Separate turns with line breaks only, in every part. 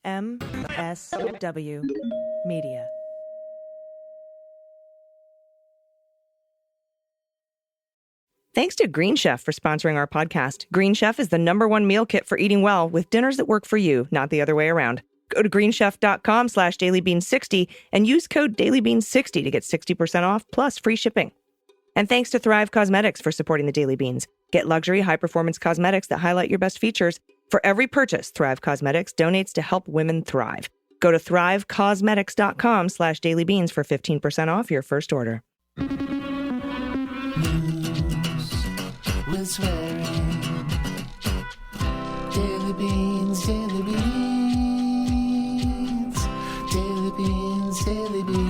MSW Media. Thanks to Green Chef for sponsoring our podcast. Green Chef is the #1 meal kit for eating well with dinners that work for you, not the other way around. Go to greenchef.com/dailybeans60 and use code dailybeans60 to get 60% off plus free shipping. And thanks to Thrive Cosmetics for supporting the Daily Beans. Get luxury, high-performance cosmetics that highlight your best features. For every purchase, Thrive Cosmetics donates to help women thrive. Go to thrivecosmetics.com/dailybeans for 15% off your first order.
With swearing. Daily Beans, Daily Beans, Daily Beans, Daily Beans.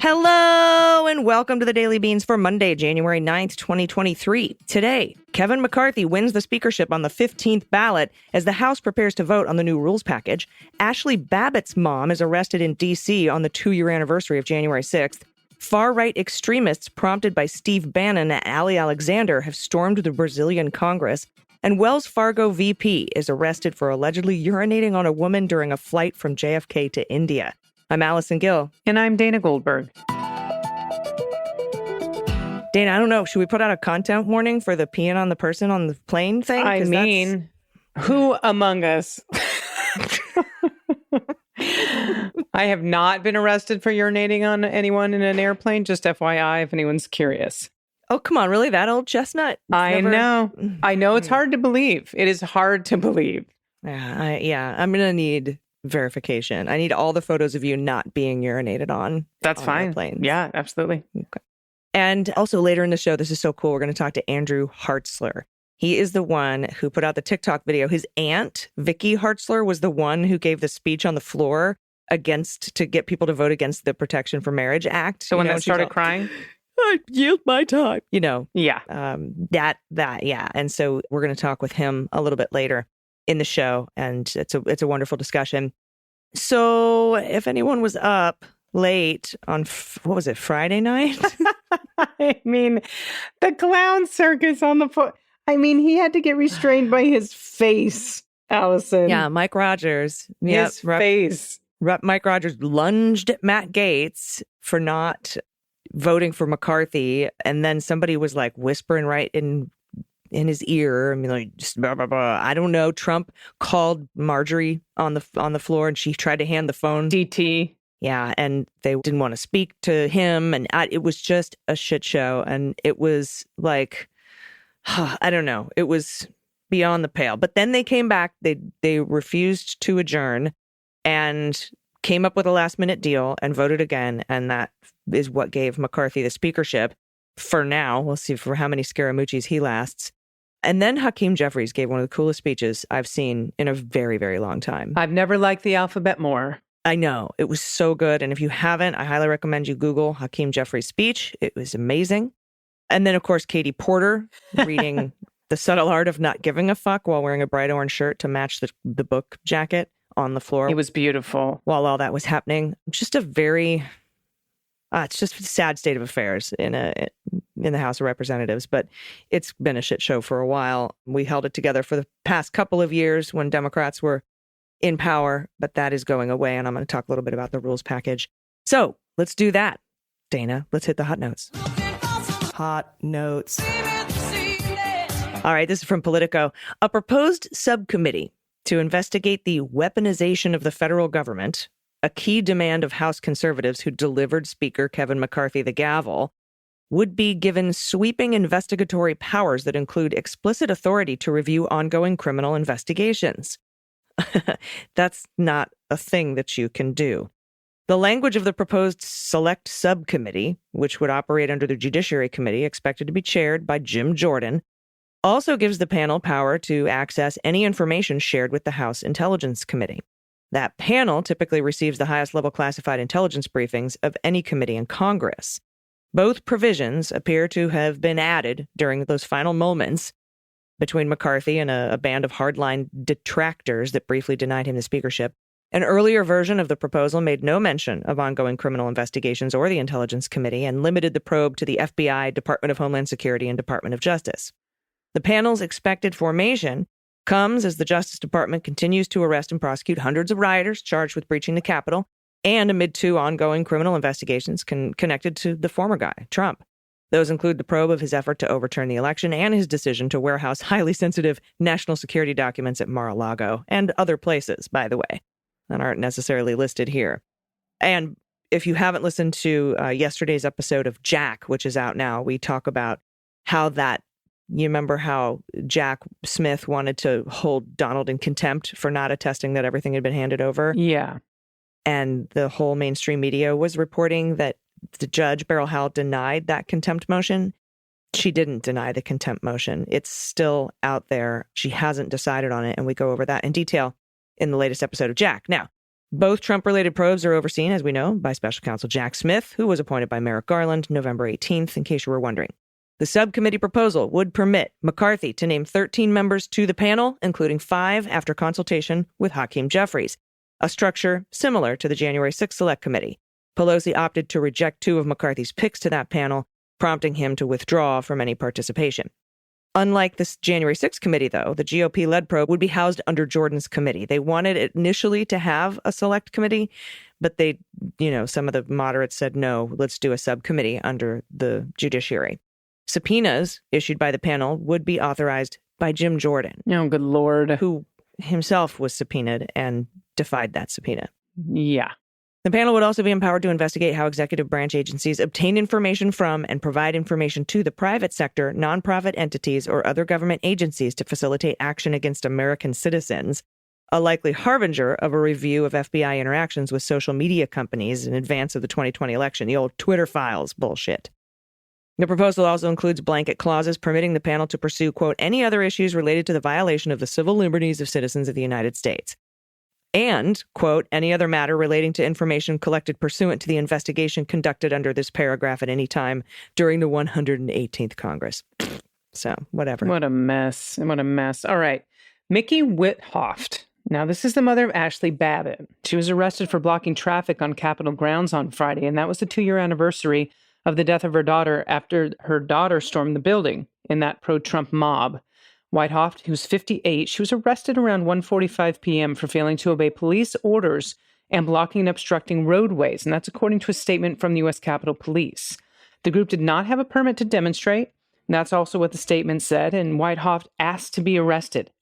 Hello and welcome to the Daily Beans for Monday, January 9th, 2023. Today, Kevin McCarthy wins the speakership on the 15th ballot as the House prepares to vote on the new rules package. Ashli Babbitt's mom is arrested in D.C. on the 2-year anniversary of January 6th. Far-right extremists prompted by Steve Bannon and Ali Alexander have stormed the Brazilian Congress, and Wells Fargo VP is arrested for allegedly urinating on a woman during a flight from JFK to India. I'm Allison Gill.
And I'm Dana Goldberg.
Dana, I don't know. Should we put out a content warning for the peeing on the person on the plane thing?
I mean, who among us? I have not been arrested for urinating on anyone in an airplane. Just FYI, if anyone's curious.
Oh, come on. Really? That old chestnut?
I know it's hard to believe. It is hard to believe.
Yeah. I'm going to need verification. I need all the photos of you not being urinated on.
That's fine.
Airplanes.
Yeah, absolutely.
Okay. And also later in the show, this is so cool. We're going to talk to Andrew Hartzler. He is the one who put out the TikTok video. His aunt, Vicky Hartzler, was the one who gave the speech on the floor to get people to vote against the Protection for Marriage Act.
So when that started crying?
I yield my time. Yeah.
Yeah.
Yeah. And so we're going to talk with him a little bit later in the show. And it's a wonderful discussion. So if anyone was up late on, Friday night?
I mean, the clown circus on the foot. I mean, he had to get restrained by his face, Allison.
Yeah, Mike Rogers.
His face.
Mike Rogers lunged at Matt Gaetz for not voting for McCarthy. And then somebody was like whispering right in his ear. I mean, like, just blah, blah, blah. I don't know. Trump called Marjorie on the floor and she tried to hand the phone.
DT.
Yeah, and they didn't want to speak to him. And it was just a shit show. And it was like, I don't know. It was beyond the pale. But then they came back. They refused to adjourn and came up with a last-minute deal and voted again. And that is what gave McCarthy the speakership for now. We'll see for how many Scaramucci's he lasts. And then Hakeem Jeffries gave one of the coolest speeches I've seen in a very, very long time.
I've never liked the alphabet more.
I know. It was so good. And if you haven't, I highly recommend you Google Hakeem Jeffries' speech. It was amazing. And then, of course, Katie Porter reading The Subtle Art of Not Giving a Fuck while wearing a bright orange shirt to match the book jacket on the floor.
It was beautiful.
While all that was happening. Just a very, it's just a sad state of affairs in the House of Representatives. But it's been a shit show for a while. We held it together for the past couple of years when Democrats were in power. But that is going away. And I'm going to talk a little bit about the rules package. So let's do that. Dana, let's hit the hot notes. Hot notes. All right, this is from Politico. A proposed subcommittee to investigate the weaponization of the federal government, a key demand of House conservatives who delivered Speaker Kevin McCarthy the gavel, would be given sweeping investigatory powers that include explicit authority to review ongoing criminal investigations. That's not a thing that you can do. The language of the proposed select subcommittee, which would operate under the Judiciary Committee, expected to be chaired by Jim Jordan, also gives the panel power to access any information shared with the House Intelligence Committee. That panel typically receives the highest level classified intelligence briefings of any committee in Congress. Both provisions appear to have been added during those final moments between McCarthy and a band of hardline detractors that briefly denied him the speakership. An earlier version of the proposal made no mention of ongoing criminal investigations or the Intelligence Committee and limited the probe to the FBI, Department of Homeland Security, and Department of Justice. The panel's expected formation comes as the Justice Department continues to arrest and prosecute hundreds of rioters charged with breaching the Capitol, and amid 2 ongoing criminal investigations connected to the former guy, Trump. Those include the probe of his effort to overturn the election and his decision to warehouse highly sensitive national security documents at Mar-a-Lago and other places, by the way, that aren't necessarily listed here. And if you haven't listened to yesterday's episode of Jack, which is out now, we talk about how you remember how Jack Smith wanted to hold Donald in contempt for not attesting that everything had been handed over?
Yeah.
And the whole mainstream media was reporting that the judge, Beryl Howell, denied that contempt motion. She didn't deny the contempt motion. It's still out there. She hasn't decided on it, and we go over that in detail in the latest episode of Jack. Now, both Trump-related probes are overseen, as we know, by Special Counsel Jack Smith, who was appointed by Merrick Garland November 18th, in case you were wondering. The subcommittee proposal would permit McCarthy to name 13 members to the panel, including 5 after consultation with Hakeem Jeffries, a structure similar to the January 6th Select Committee. Pelosi opted to reject 2 of McCarthy's picks to that panel, prompting him to withdraw from any participation. Unlike this January 6th committee, though, the GOP-led probe would be housed under Jordan's committee. They wanted initially to have a select committee, but some of the moderates said, no, let's do a subcommittee under the judiciary. Subpoenas issued by the panel would be authorized by Jim Jordan.
Oh, good Lord.
Who himself was subpoenaed and defied that subpoena.
Yeah.
The panel would also be empowered to investigate how executive branch agencies obtain information from and provide information to the private sector, nonprofit entities, or other government agencies to facilitate action against American citizens, a likely harbinger of a review of FBI interactions with social media companies in advance of the 2020 election, the old Twitter files bullshit. The proposal also includes blanket clauses permitting the panel to pursue, quote, any other issues related to the violation of the civil liberties of citizens of the United States. And, quote, any other matter relating to information collected pursuant to the investigation conducted under this paragraph at any time during the 118th Congress. So, whatever.
What a mess. What a mess. All right. Mickey Whithoft. Now, this is the mother of Ashli Babbitt. She was arrested for blocking traffic on Capitol grounds on Friday, and that was the 2-year anniversary of the death of her daughter after her daughter stormed the building in that pro-Trump mob. Whithoft, who's 58, she was arrested around 1:45 p.m. for failing to obey police orders and blocking and obstructing roadways, and that's according to a statement from the U.S. Capitol Police. The group did not have a permit to demonstrate, and that's also what the statement said, and Whithoft asked to be arrested.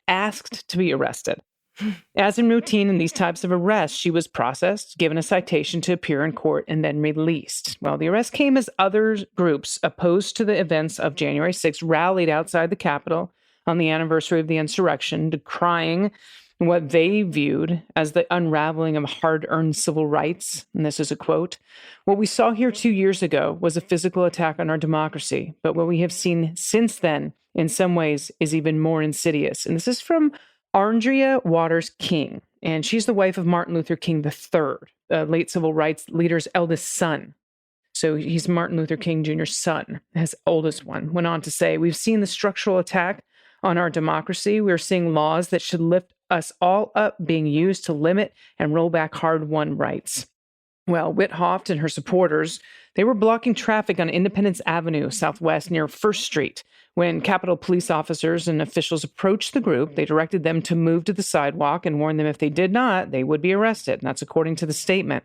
As in routine in these types of arrests, she was processed, given a citation to appear in court, and then released. Well, the arrest came as other groups opposed to the events of January 6th rallied outside the Capitol on the anniversary of the insurrection, decrying what they viewed as the unraveling of hard-earned civil rights. And this is a quote, "What we saw here 2 years ago was a physical attack on our democracy, but what we have seen since then, in some ways, is even more insidious." And this is from Andrea Waters King, and she's the wife of Martin Luther King III, the late civil rights leader's eldest son. So he's Martin Luther King Jr.'s son, his oldest one. Went on to say, "We've seen the structural attack on our democracy. We're seeing laws that should lift us all up being used to limit and roll back hard-won rights." Well, Whithoft and her supporters, they were blocking traffic on Independence Avenue Southwest near First Street. When Capitol Police officers and officials approached the group, they directed them to move to the sidewalk and warned them if they did not, they would be arrested. And that's according to the statement.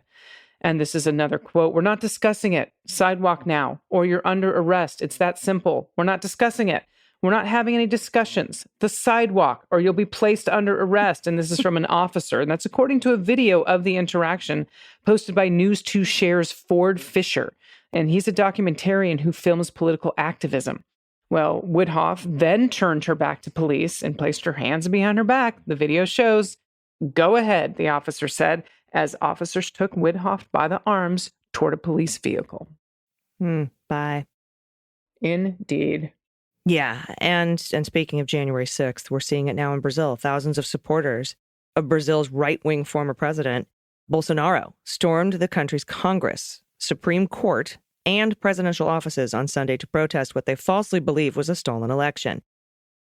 And this is another quote, "We're not discussing it. Sidewalk now, or you're under arrest. It's that simple. We're not discussing it. We're not having any discussions. The sidewalk, or you'll be placed under arrest." And this is from an officer. And that's according to a video of the interaction posted by News 2 Share's Ford Fisher. And he's a documentarian who films political activism. Well, Whithoft then turned her back to police and placed her hands behind her back. The video shows. "Go ahead," the officer said, as officers took Whithoft by the arms toward a police vehicle.
Bye.
Indeed.
Yeah, and speaking of January 6th, we're seeing it now in Brazil. Thousands of supporters of Brazil's right-wing former president, Bolsonaro, stormed the country's Congress, Supreme Court, and presidential offices on Sunday to protest what they falsely believe was a stolen election.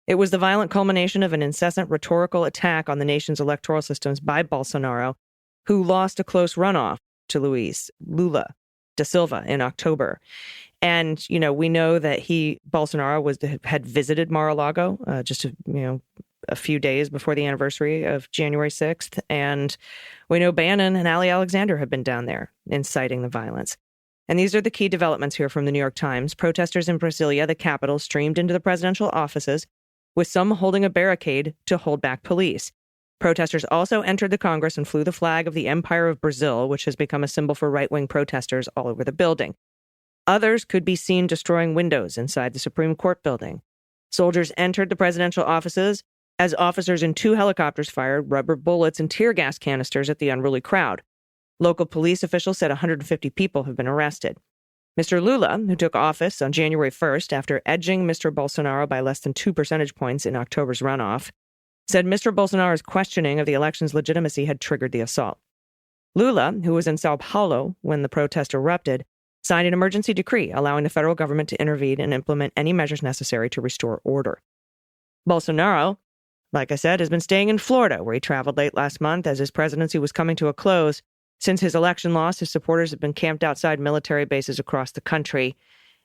It was the violent culmination of an incessant rhetorical attack on the nation's electoral systems by Bolsonaro, who lost a close runoff to Luiz Lula da Silva in October. And, we know that Bolsonaro had visited Mar-a-Lago just a few days before the anniversary of January 6th. And we know Bannon and Ali Alexander have been down there inciting the violence. And these are the key developments here from the New York Times. Protesters in Brasilia, the capital, streamed into the presidential offices, with some holding a barricade to hold back police. Protesters also entered the Congress and flew the flag of the Empire of Brazil, which has become a symbol for right-wing protesters all over the building. Others could be seen destroying windows inside the Supreme Court building. Soldiers entered the presidential offices as officers in 2 helicopters fired rubber bullets and tear gas canisters at the unruly crowd. Local police officials said 150 people have been arrested. Mr. Lula, who took office on January 1st after edging Mr. Bolsonaro by less than 2 percentage points in October's runoff, said Mr. Bolsonaro's questioning of the election's legitimacy had triggered the assault. Lula, who was in Sao Paulo when the protest erupted, signed an emergency decree allowing the federal government to intervene and implement any measures necessary to restore order. Bolsonaro, like I said, has been staying in Florida, where he traveled late last month as his presidency was coming to a close. Since his election loss, his supporters have been camped outside military bases across the country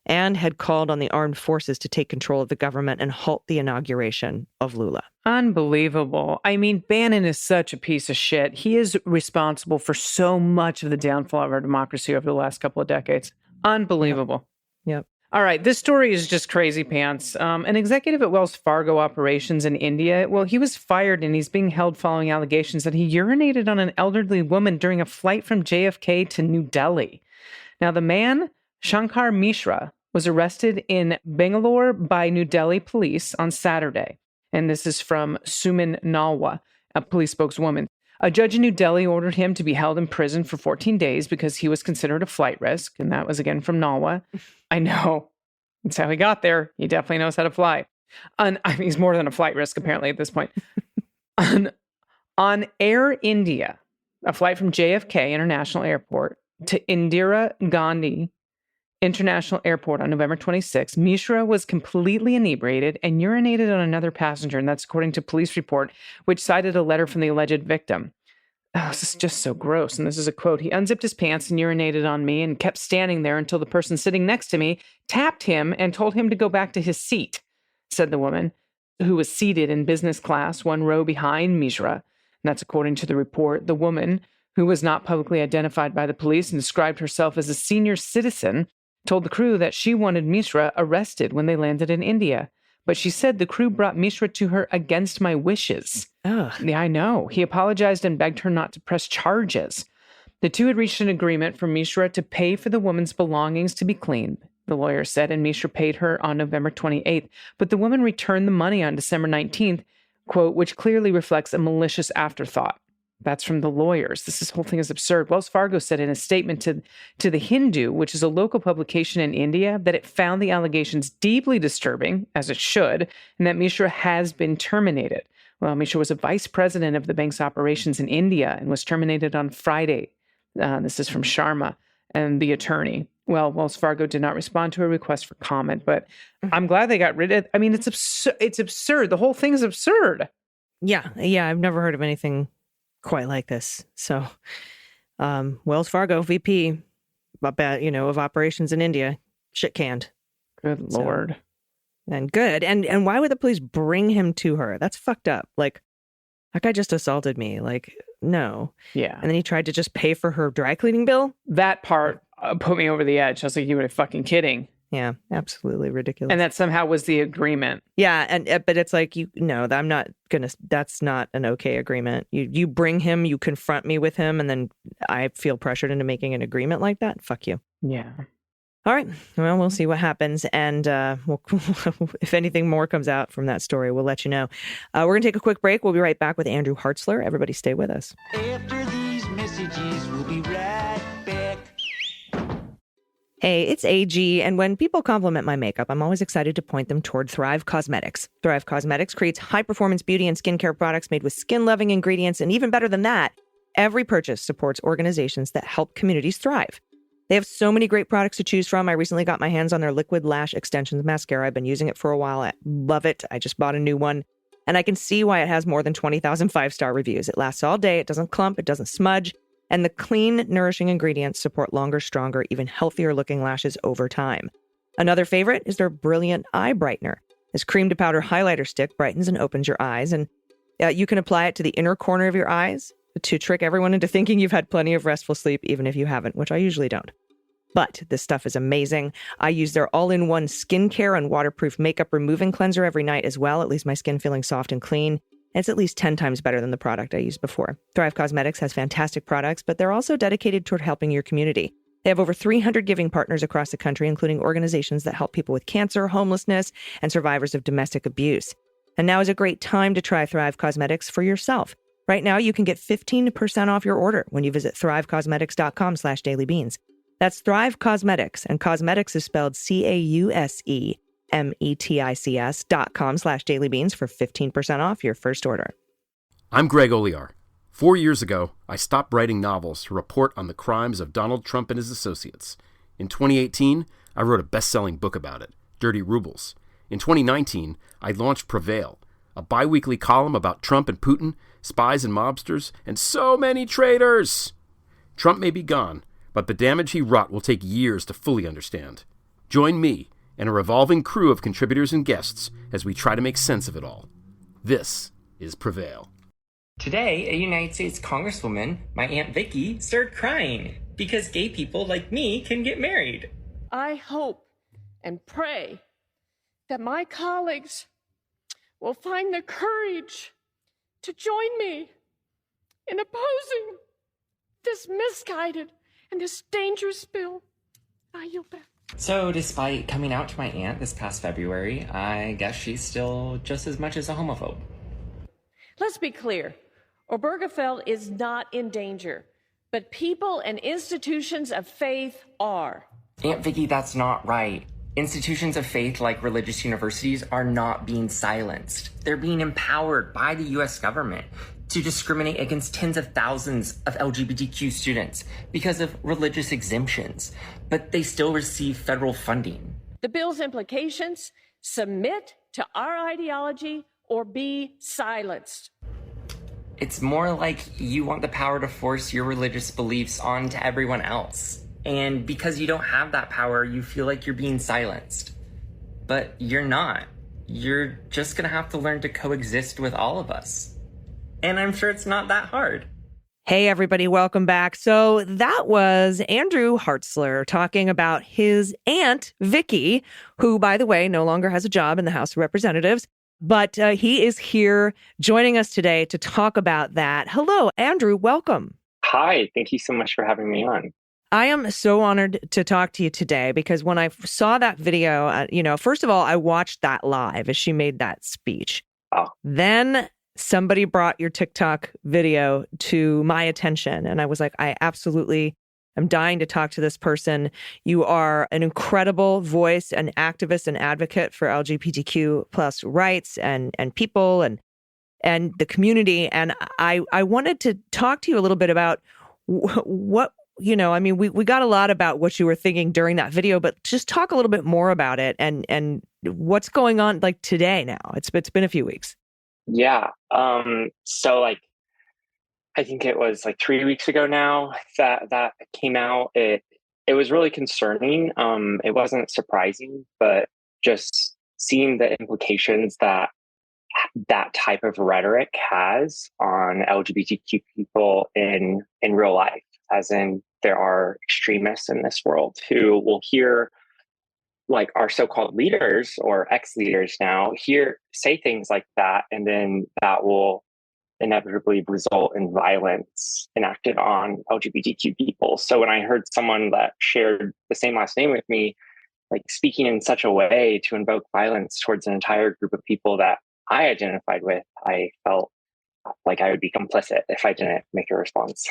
and had called on the armed forces to take control of the government and halt the inauguration of Lula.
Unbelievable. I mean, Bannon is such a piece of shit. He is responsible for so much of the downfall of our democracy over the last couple of decades. Unbelievable.
Yep.
All right, this story is just crazy pants. An executive at Wells Fargo operations in India, well, he was fired and he's being held following allegations that he urinated on an elderly woman during a flight from JFK to New Delhi. Now, the man, Shankar Mishra, was arrested in Bangalore by New Delhi police on Saturday. And this is from Suman Nalwa, a police spokeswoman. A judge in New Delhi ordered him to be held in prison for 14 days because he was considered a flight risk. And that was again from Nalwa. I know. That's how he got there. He definitely knows how to fly. He's more than a flight risk, apparently, at this point. On Air India, a flight from JFK International Airport to Indira Gandhi International Airport on November 26, Mishra was completely inebriated and urinated on another passenger, and that's according to police report, which cited a letter from the alleged victim. Oh, this is just so gross. And this is a quote. He unzipped his pants and urinated on me and kept standing there until the person sitting next to me tapped him and told him to go back to his seat, said the woman, who was seated in business class 1 row behind Mishra. And that's according to the report. The woman, who was not publicly identified by the police and described herself as a senior citizen, told the crew that she wanted Mishra arrested when they landed in India. But she said the crew brought Mishra to her against my wishes.
Ugh.
Yeah, I know. He apologized and begged her not to press charges. The two had reached an agreement for Mishra to pay for the woman's belongings to be cleaned, the lawyer said, and Mishra paid her on November 28th. But the woman returned the money on December 19th, quote, which clearly reflects a malicious afterthought. That's from the lawyers. This whole thing is absurd. Wells Fargo said in a statement to The Hindu, which is a local publication in India, that it found the allegations deeply disturbing, as it should, and that Mishra has been terminated. Well, Mishra was a vice president of the bank's operations in India and was terminated on Friday. This is from Sharma and the attorney. Well, Wells Fargo did not respond to a request for comment, but I'm glad they got rid of it. I mean, it's absurd. It's absurd. The whole thing is absurd.
Yeah. I've never heard of anything quite like this. So, Wells Fargo VP, of operations in India, shit canned.
Good Lord.
And good. And why would the police bring him to her? That's fucked up. Like, that guy just assaulted me. Like, no.
Yeah.
And then he tried to just pay for her dry cleaning bill.
That part put me over the edge. I was like, you were fucking kidding.
Yeah, absolutely ridiculous.
And that somehow was the agreement.
Yeah, but it's like, that's not an okay agreement. You bring him, you confront me with him, and then I feel pressured into making an agreement like that? Fuck you.
Yeah.
All right. Well, we'll see what happens. And if anything more comes out from that story, we'll let you know. We're going to take a quick break. We'll be right back with Andrew Hartzler. Everybody stay with us.
After these messages, we'll be right back.
Hey, it's AG, and when people compliment my makeup, I'm always excited to point them toward Thrive Causemetics. Thrive Causemetics creates high-performance beauty and skincare products made with skin-loving ingredients, and even better than that, every purchase supports organizations that help communities thrive. They have so many great products to choose from. I recently got my hands on their Liquid Lash Extensions Mascara. I've been using it for a while. I love it. I just bought a new one, and I can see why it has more than 20,000 five-star reviews. It lasts all day. It doesn't clump. It doesn't smudge. And the clean, nourishing ingredients support longer, stronger, even healthier looking lashes over time. Another favorite is their Brilliant Eye Brightener. This cream to powder highlighter stick brightens and opens your eyes, and you can apply it to the inner corner of your eyes to trick everyone into thinking you've had plenty of restful sleep, even if you haven't, which I usually don't. But this stuff is amazing. I use their all-in-one skincare and waterproof makeup removing cleanser every night as well. It leaves my skin feeling soft and clean. It's at least 10 times better than the product I used before. Thrive Cosmetics has fantastic products, but they're also dedicated toward helping your community. They have over 300 giving partners across the country, including organizations that help people with cancer, homelessness, and survivors of domestic abuse. And now is a great time to try Thrive Cosmetics for yourself. Right now, you can get 15% off your order when you visit thrivecosmetics.com/dailybeans. That's Thrive Cosmetics, and cosmetics is spelled CAUSEMETICS.com/dailybeans for 15% off your first order.
I'm Greg Olear. 4 years ago, I stopped writing novels to report on the crimes of Donald Trump and his associates. In 2018, I wrote a best-selling book about it, Dirty Rubles. In 2019, I launched Prevail, a bi-weekly column about Trump and Putin, spies and mobsters, and so many traitors. Trump may be gone, but the damage he wrought will take years to fully understand. Join me and a revolving crew of contributors and guests as we try to make sense of it all. This is Prevail.
Today, a United States Congresswoman, my Aunt Vicky, started crying because gay people like me can get married.
I hope and pray that my colleagues will find the courage to join me in opposing this misguided and this dangerous bill. I yield back.
So despite coming out to my aunt this past February, I guess she's still just as much as a homophobe.
Let's be clear. Obergefell is not in danger, but people and institutions of faith are.
Aunt Vicky, that's not right. Institutions of faith like religious universities are not being silenced. They're being empowered by the U.S. government to discriminate against tens of thousands of LGBTQ students because of religious exemptions, but they still receive federal funding.
The bill's implications: submit to our ideology or be silenced.
It's more like you want the power to force your religious beliefs onto everyone else. And because you don't have that power, you feel like you're being silenced. But you're not. You're just gonna have to learn to coexist with all of us. And I'm sure it's not that hard.
Hey, everybody, welcome back. So that was Andrew Hartzler talking about his Aunt Vicky, who, by the way, no longer has a job in the House of Representatives. But he is here joining us today to talk about that. Hello, Andrew. Welcome.
Hi. Thank you so much for having me on.
I am so honored to talk to you today because when I saw that video, first of all, I watched that live as she made that speech.
Oh.
Then somebody brought your TikTok video to my attention. And I was like, I absolutely am dying to talk to this person. You are an incredible voice, an activist and advocate for LGBTQ plus rights and people and the community. And I wanted to talk to you a little bit about what, we got a lot about what you were thinking during that video, but just talk a little bit more about it and what's going on like today now. It's been a few weeks.
Yeah. I think it was like 3 weeks ago now that came out. It was really concerning. It wasn't surprising, but just seeing the implications that type of rhetoric has on LGBTQ people in real life, as in there are extremists in this world who will hear like our so-called leaders or ex-leaders now say things like that, and then that will inevitably result in violence enacted on LGBTQ people. So when I heard someone that shared the same last name with me, like speaking in such a way to invoke violence towards an entire group of people that I identified with, I felt like I would be complicit if I didn't make a response.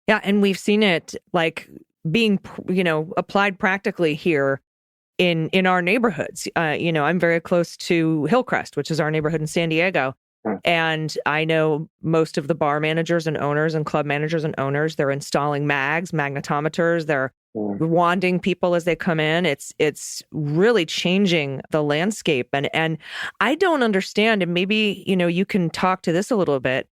Yeah, and we've seen it like being, applied practically here in our neighborhoods. I'm very close to Hillcrest, which is our neighborhood in San Diego. And I know most of the bar managers and owners and club managers and owners, they're installing magnetometers. They're wanding people as they come in. It's really changing the landscape. And I don't understand, and maybe, you can talk to this a little bit,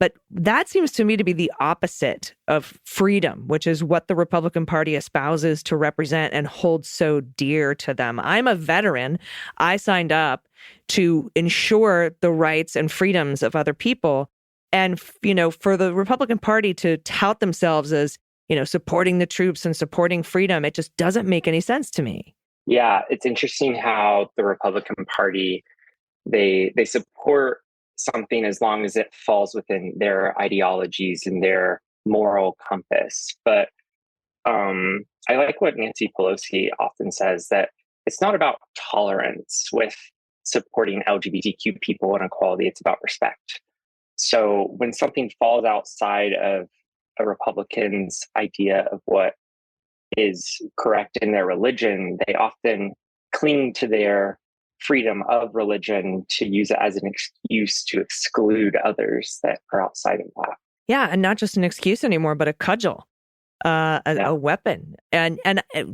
But that seems to me to be the opposite of freedom, which is what the Republican Party espouses to represent and holds so dear to them. I'm a veteran. I signed up to ensure the rights and freedoms of other people. And, for the Republican Party to tout themselves as, supporting the troops and supporting freedom, it just doesn't make any sense to me.
Yeah, it's interesting how the Republican Party, they support something as long as it falls within their ideologies and their moral compass. But I like what Nancy Pelosi often says, that it's not about tolerance with supporting LGBTQ people and equality, it's about respect. So when something falls outside of a Republican's idea of what is correct in their religion, they often cling to their freedom of religion to use it as an excuse to exclude others that are outside of that.
Yeah, and not just an excuse anymore, but a cudgel, a weapon. And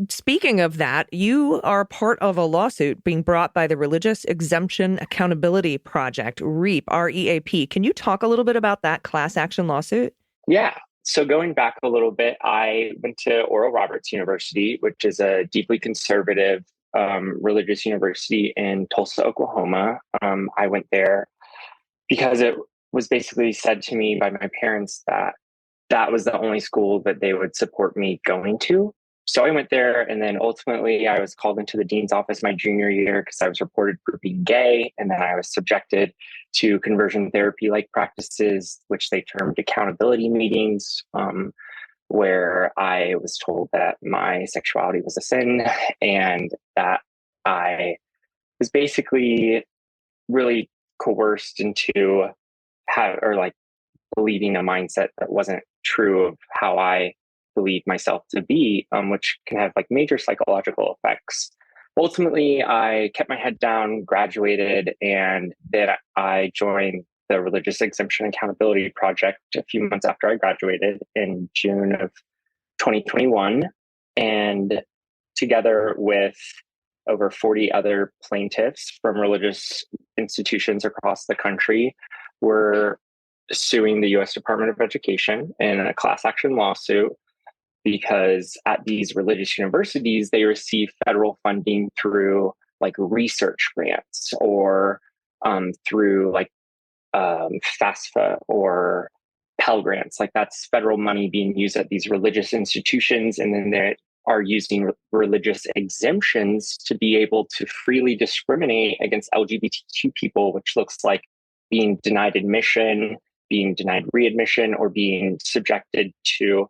speaking of that, you are part of a lawsuit being brought by the Religious Exemption Accountability Project, REAP, R-E-A-P. Can you talk a little bit about that class action lawsuit?
Yeah. So going back a little bit, I went to Oral Roberts University, which is a deeply conservative religious university in Tulsa, Oklahoma. I went there because it was basically said to me by my parents that that was the only school that they would support me going to. So I went there, and then ultimately I was called into the dean's office my junior year because I was reported for being gay. And then I was subjected to conversion therapy-like practices, which they termed accountability meetings, where I was told that my sexuality was a sin and that I was basically really coerced into believing a mindset that wasn't true of how I believe myself to be, which can have major psychological effects. Ultimately, I kept my head down, graduated, and then I joined the Religious Exemption Accountability Project a few months after I graduated in June of 2021. And together with over 40 other plaintiffs from religious institutions across the country, we're suing the U.S. Department of Education in a class action lawsuit because at these religious universities, they receive federal funding through research grants or through FAFSA or Pell Grants. That's federal money being used at these religious institutions, and then they are using religious exemptions to be able to freely discriminate against LGBTQ people, which looks like being denied admission, being denied readmission, or being subjected to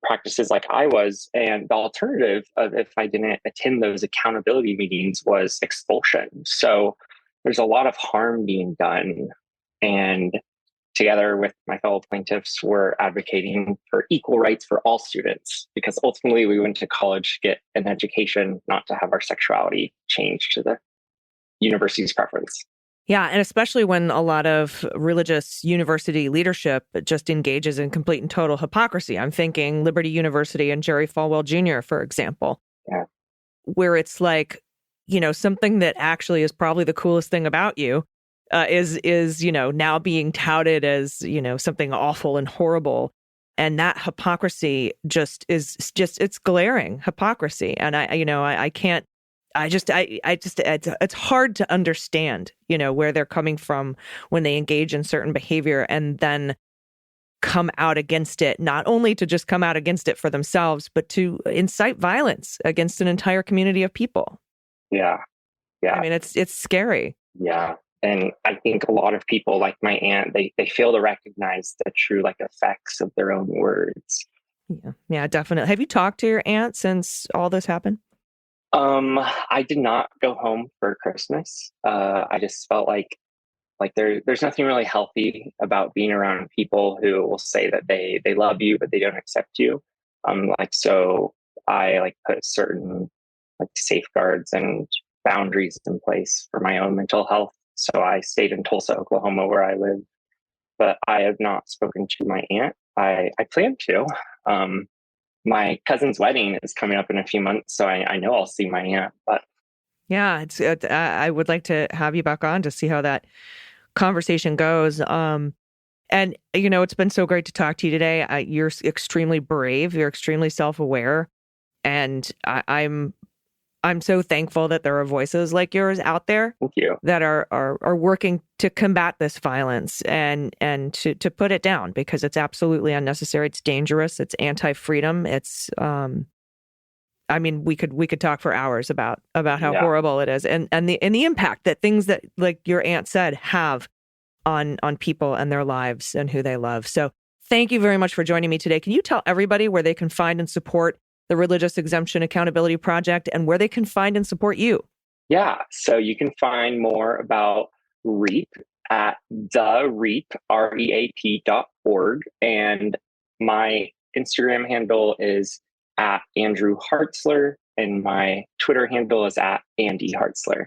practices like I was. And the alternative of if I didn't attend those accountability meetings was expulsion. So there's a lot of harm being done. And together with my fellow plaintiffs, we're advocating for equal rights for all students, because ultimately we went to college to get an education, not to have our sexuality changed to the university's preference.
Yeah, and especially when a lot of religious university leadership just engages in complete and total hypocrisy. I'm thinking Liberty University and Jerry Falwell Jr., for example, where it's something that actually is probably the coolest thing about you is now being touted as, something awful and horrible. And that hypocrisy it's glaring hypocrisy. And it's hard to understand, where they're coming from when they engage in certain behavior and then come out against it, not only to just come out against it for themselves, but to incite violence against an entire community of people.
Yeah.
I mean, it's scary.
Yeah. And I think a lot of people, like my aunt, they fail to recognize the true effects of their own words.
Yeah, definitely. Have you talked to your aunt since all this happened?
I did not go home for Christmas. I just felt like there's nothing really healthy about being around people who will say that they love you, but they don't accept you. So I put certain safeguards and boundaries in place for my own mental health. So I stayed in Tulsa, Oklahoma, where I live, but I have not spoken to my aunt. I plan to. My cousin's wedding is coming up in a few months, so I know I'll see my aunt. But
yeah, I would like to have you back on to see how that conversation goes. And, you know, it's been so great to talk to you today. You're extremely brave. You're extremely self-aware. And I'm so thankful that there are voices like yours out there.
Thank you.
That are working to combat this violence and to put it down, because it's absolutely unnecessary. It's dangerous. It's anti-freedom. It's I mean, we could talk for hours about how horrible it is and the impact that things that, like your aunt said, have on people and their lives and who they love. So thank you very much for joining me today. Can you tell everybody where they can find and support the Religious Exemption Accountability Project and where they can find and support you?
Yeah, so you can find more about REAP at thereap.org. And my Instagram handle is at Andrew Hartzler, and my Twitter handle is at Andy Hartzler.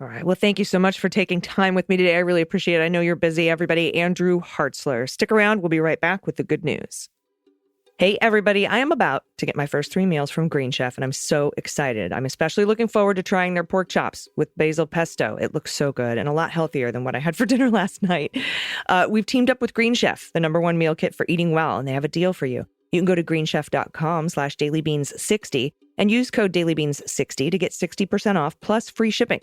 All right. Well, thank you so much for taking time with me today. I really appreciate it. I know you're busy, everybody. Andrew Hartzler. Stick around. We'll be right back with the good news. Hey, everybody. I am about to get my first 3 meals from Green Chef, and I'm so excited. I'm especially looking forward to trying their pork chops with basil pesto. It looks so good and a lot healthier than what I had for dinner last night. We've teamed up with Green Chef, the #1 meal kit for eating well, and they have a deal for you. You can go to greenchef.com/dailybeans60 and use code dailybeans60 to get 60% off plus free shipping.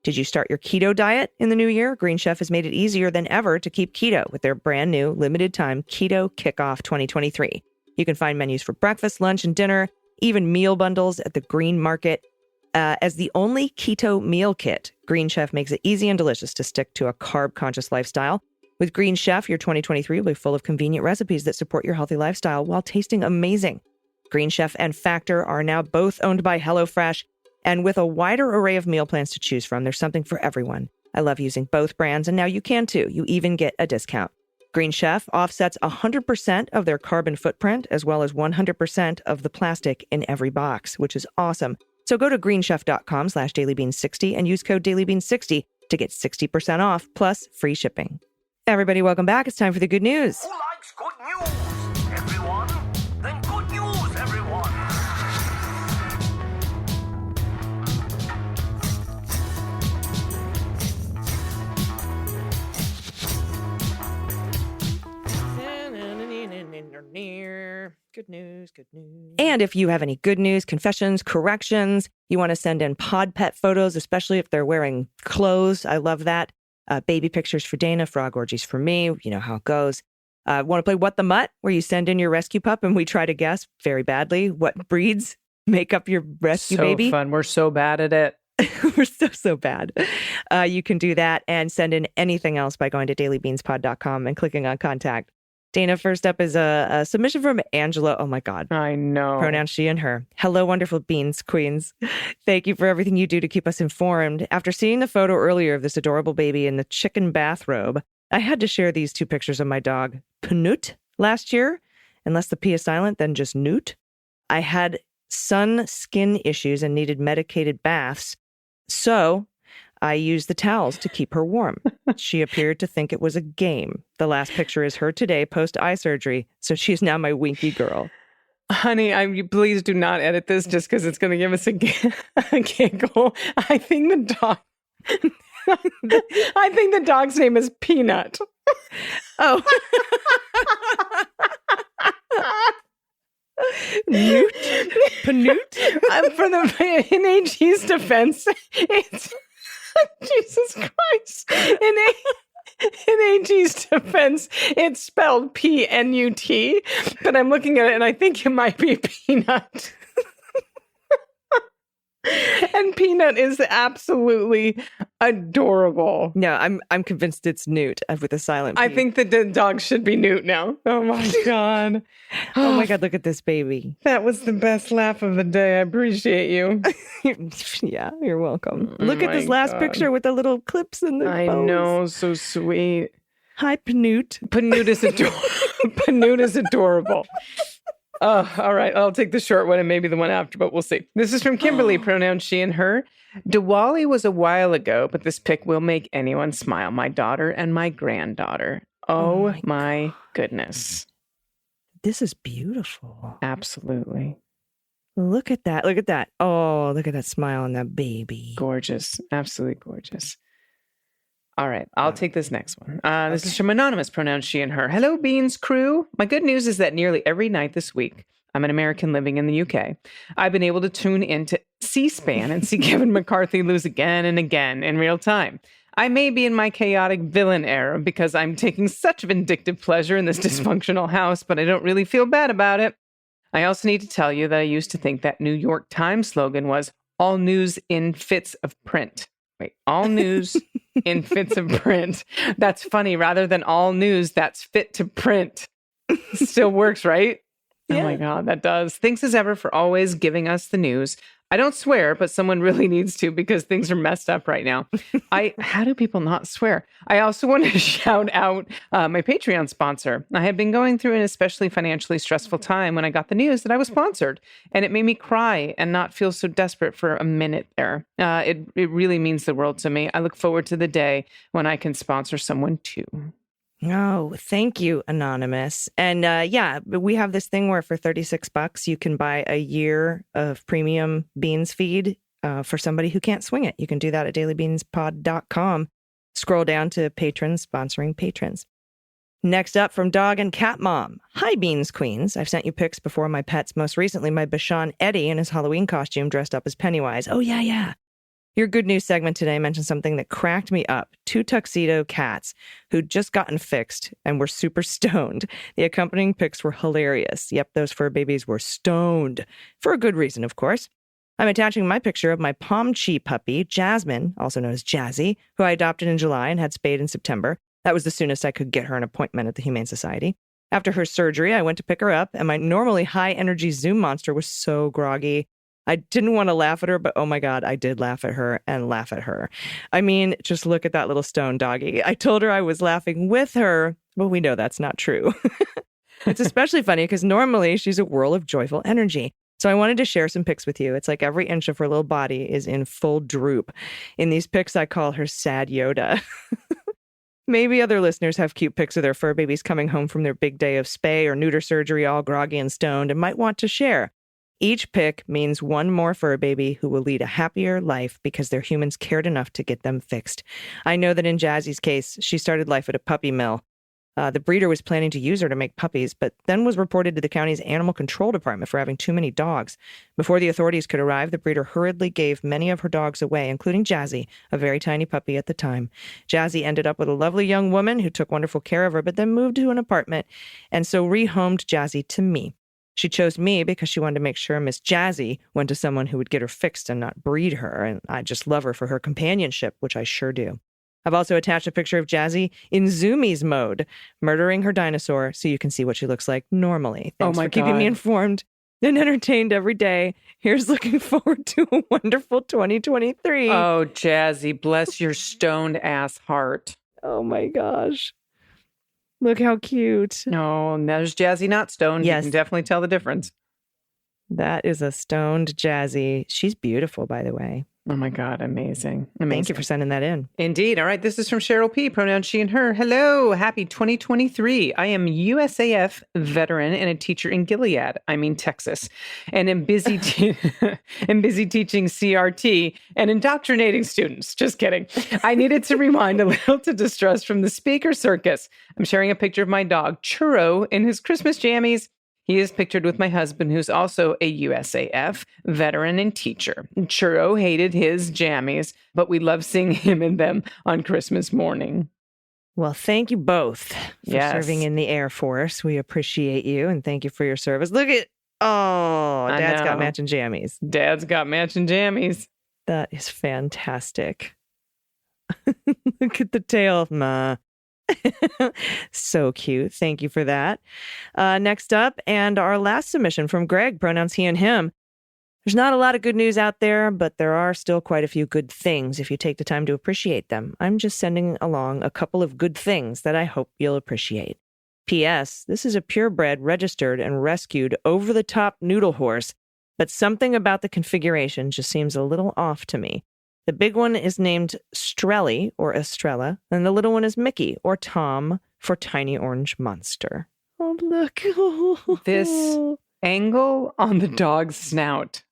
Did you start your keto diet in the new year? Green Chef has made it easier than ever to keep keto with their brand new limited time Keto Kickoff 2023. You can find menus for breakfast, lunch, and dinner, even meal bundles at the Green Market. As the only keto meal kit, Green Chef makes it easy and delicious to stick to a carb-conscious lifestyle. With Green Chef, your 2023 will be full of convenient recipes that support your healthy lifestyle while tasting amazing. Green Chef and Factor are now both owned by HelloFresh, and with a wider array of meal plans to choose from, there's something for everyone. I love using both brands, and now you can too. You even get a discount. Green Chef offsets 100% of their carbon footprint, as well as 100% of the plastic in every box, which is awesome. So go to greenchef.com/dailybeans60 and use code dailybeans60 to get 60% off plus free shipping. Everybody, welcome back. It's time for the good news.
Who likes good news, everyone? Then good news, everyone.
Good news, good news. And if you have any good news, confessions, corrections, you want to send in pod pet photos, especially if they're wearing clothes. I love that. Baby pictures for Dana, frog orgies for me. You know how it goes. Want to play What the Mutt, where you send in your rescue pup and we try to guess very badly what breeds make up your rescue baby.
So fun. We're so bad at it.
We're so bad. You can do that and send in anything else by going to dailybeanspod.com and clicking on contact. Dana, first up is a submission from Angela. Oh my God.
I know.
Pronouns she and her. Hello, wonderful beans queens. Thank you for everything you do to keep us informed. After seeing the photo earlier of this adorable baby in the chicken bathrobe, I had to share these 2 pictures of my dog, Pnut, last year. Unless the P is silent, then just Newt. I had sun skin issues and needed medicated baths. So I used the towels to keep her warm. She appeared to think it was a game. The last picture is her today post-eye surgery, so she's now my winky girl.
Honey, please do not edit this just because it's going to give us a giggle. I think the dog's name is Peanut.
Oh. Newt? Pnut?
In AG's defense, it's... Jesus Christ. In AG's defense, it's spelled Pnut, but I'm looking at it and I think it might be Peanut. And Peanut is absolutely adorable.
No, I'm convinced it's Newt with a silent P.
I think that the dog should be Newt now. Oh my God.
Oh my God, look at this baby.
That was the best laugh of the day. I appreciate you.
Yeah, you're welcome.
Oh
Look at this last picture with the little clips in the
I
bows.
know, so sweet.
Hi, Pnut.
Pnut is adorable. Pnut is adorable. All right, I'll take the short one and maybe the one after, but we'll see. This is from Kimberly, pronouns she and her. Diwali was a while ago, but this pic will make anyone smile. My daughter and my granddaughter. Oh my goodness.
This is beautiful.
Absolutely.
Look at that. Look at that. Oh, look at that smile on that baby.
Gorgeous. Absolutely gorgeous. All right, I'll take this next one. This is from Anonymous, pronouns she and her. Hello, Beans crew. My good news is that nearly every night this week, I'm an American living in the UK. I've been able to tune into C-SPAN and see Kevin McCarthy lose again and again in real time. I may be in my chaotic villain era because I'm taking such vindictive pleasure in this dysfunctional house, but I don't really feel bad about it. I also need to tell you that I used to think that New York Times slogan was all news in fits of print. Wait, all news in fits of print. That's funny. Rather than all news that's fit to print. Still works, right? Yeah. Oh my God, that does. Thanks as ever for always giving us the news. I don't swear, but someone really needs to because things are messed up right now. How do people not swear? I also want to shout out my Patreon sponsor. I had been going through an especially financially stressful time when I got the news that I was sponsored, and it made me cry and not feel so desperate for a minute there. It really means the world to me. I look forward to the day when I can sponsor someone too.
Oh, thank you, Anonymous. And yeah, we have this thing where for $36, you can buy a year of premium Beans feed for somebody who can't swing it. You can do that at dailybeanspod.com. Scroll down to patrons sponsoring patrons. Next up from Dog and Cat Mom. Hi, Beans Queens. I've sent you pics before my pets, most recently my Bashan Eddie in his Halloween costume dressed up as Pennywise. Oh, yeah. Your good news segment today mentioned something that cracked me up. 2 tuxedo cats who'd just gotten fixed and were super stoned. The accompanying pics were hilarious. Yep, those fur babies were stoned. For a good reason, of course. I'm attaching my picture of my Pomchi puppy, Jasmine, also known as Jazzy, who I adopted in July and had spayed in September. That was the soonest I could get her an appointment at the Humane Society. After her surgery, I went to pick her up, and my normally high-energy Zoom monster was so groggy. I didn't want to laugh at her, but oh my God, I did laugh at her and laugh at her. I mean, just look at that little stone doggy. I told her I was laughing with her, but we know that's not true. It's especially funny because normally she's a whirl of joyful energy. So I wanted to share some pics with you. It's like every inch of her little body is in full droop. In these pics, I call her Sad Yoda. Maybe other listeners have cute pics of their fur babies coming home from their big day of spay or neuter surgery, all groggy and stoned, and might want to share. Each pic means one more fur baby who will lead a happier life because their humans cared enough to get them fixed. I know that in Jazzy's case, she started life at a puppy mill. The breeder was planning to use her to make puppies, but then was reported to the county's animal control department for having too many dogs. Before the authorities could arrive, the breeder hurriedly gave many of her dogs away, including Jazzy, a very tiny puppy at the time. Jazzy ended up with a lovely young woman who took wonderful care of her, but then moved to an apartment, and so rehomed Jazzy to me. She chose me because she wanted to make sure Miss Jazzy went to someone who would get her fixed and not breed her, and I just love her for her companionship, which I sure do. I've also attached a picture of Jazzy in Zoomies mode, murdering her dinosaur so you can see what she looks like normally. Thanks for keeping me informed and entertained every day. Here's looking forward to a wonderful 2023.
Oh, Jazzy, bless your stoned ass heart.
Oh my gosh. Look how cute.
No, there's Jazzy not stoned.
Yes.
You can definitely tell the difference.
That is a stoned Jazzy. She's beautiful, by the way.
Oh my God, amazing.
Thank you for sending that in.
Indeed. All right, this is from Cheryl P., pronouns she and her. Hello, happy 2023. I am USAF veteran and a teacher in Gilead, Texas, and am busy teaching CRT and indoctrinating students. Just kidding. I needed to rewind a little to distress from the speaker circus. I'm sharing a picture of my dog, Churro, in his Christmas jammies. He is pictured with my husband, who's also a USAF veteran and teacher. Churro hated his jammies, but we love seeing him in them on Christmas morning.
Well, thank you both for serving in the Air Force. We appreciate you, and thank you for your service. Look at, Dad's got matching jammies.
Dad's got matching jammies.
That is fantastic. Look at the tail, Ma. So cute. Thank you for that. Next up, and our last submission from Greg, pronouns he and him. There's not a lot of good news out there, but there are still quite a few good things if you take the time to appreciate them. I'm just sending along a couple of good things that I hope you'll appreciate. P.S. This is a purebred, registered, and rescued over-the-top noodle horse, but something about the configuration just seems a little off to me. The big one is named Strelly, or Estrella, and the little one is Mickey, or Tom, for Tiny Orange Monster. Oh, look.
This angle on the dog's snout.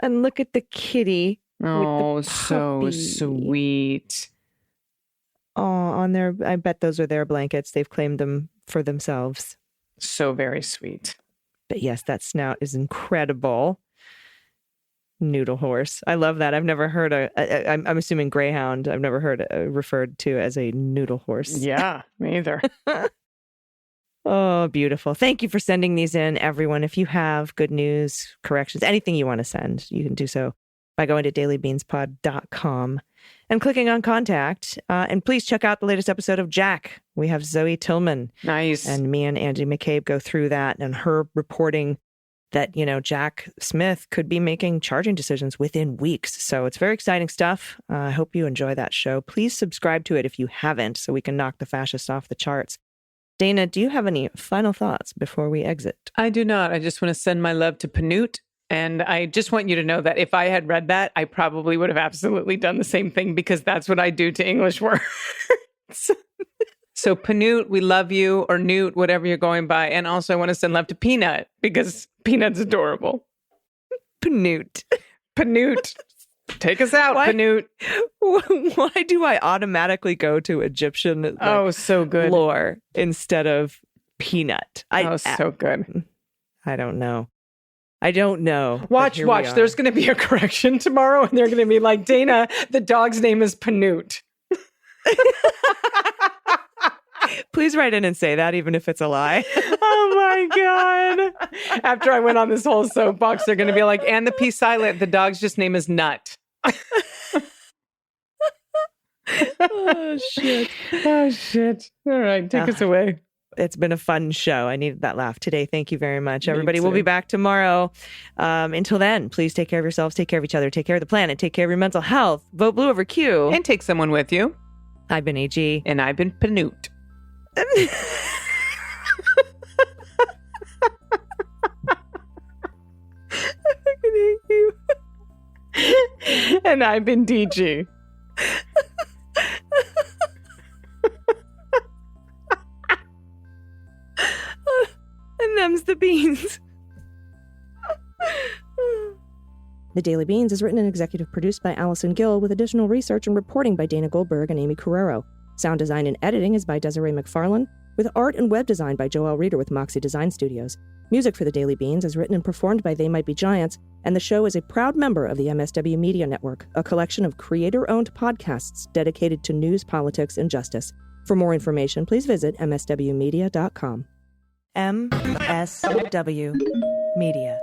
And look at the kitty.
Oh, so sweet.
on their, I bet those are their blankets. They've claimed them for themselves.
So very sweet.
But yes, that snout is incredible. Noodle horse. I love that. I've never heard I'm assuming greyhound. I've never heard referred to as a noodle horse.
Yeah, me either.
Oh, beautiful. Thank you for sending these in, everyone. If you have good news, corrections, anything you want to send, you can do so by going to dailybeanspod.com and clicking on contact. And please check out the latest episode of Jack. We have Zoe Tillman.
Nice.
And me and Angie McCabe go through that and her reporting that, Jack Smith could be making charging decisions within weeks. So it's very exciting stuff. I hope you enjoy that show. Please subscribe to it if you haven't, so we can knock the fascists off the charts. Dana, do you have any final thoughts before we exit?
I do not. I just want to send my love to Pnut. And I just want you to know that if I had read that, I probably would have absolutely done the same thing, because that's what I do to English words. So Pnut, we love you, or Newt, whatever you're going by. And also I want to send love to Pnut, because Peanut's adorable.
Pnut. Take us out, Pnut. Why do I automatically go to Egyptian
so good
lore instead of peanut?
So good.
I don't know. Watch.
There's going to be a correction tomorrow, and they're going to be like, Dana, the dog's name is Pnut.
Please write in and say that, even if it's a lie.
Oh my God. After I went on this whole soapbox, they're going to be like, and the P silent, the dog's just name is Nut.
Oh, shit.
All right, take us away.
It's been a fun show. I needed that laugh today. Thank you very much, everybody.
too.
We'll be back tomorrow. Until then, please take care of yourselves, take care of each other, take care of the planet, take care of your mental health. Vote blue over Q.
And take someone with you.
I've been AG.
And I've been Pnut.
I fucking hate you.
And I've been DG.
And them's the beans. The Daily Beans is written and executive produced by Allison Gill, with additional research and reporting by Dana Goldberg and Amy Carrero. Sound design and editing is by Desiree McFarlane, with art and web design by Joelle Reeder with Moxie Design Studios. Music for The Daily Beans is written and performed by They Might Be Giants, and the show is a proud member of the MSW Media Network, a collection of creator-owned podcasts dedicated to news, politics, and justice. For more information, please visit mswmedia.com. MSW Media.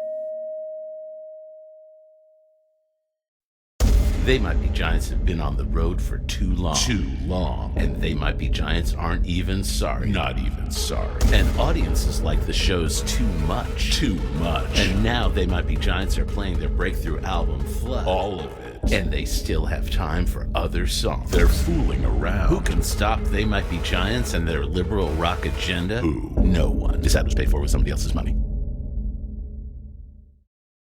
They Might Be Giants have been on the road for too long. And They Might Be Giants aren't even sorry. Not even sorry. And audiences like the shows too much. And now They Might Be Giants are playing their breakthrough album, Flood. All of it. And they still have time for other songs. They're fooling around. Who can stop They Might Be Giants and their liberal rock agenda? Who? No one. This ad was paid for with somebody else's money.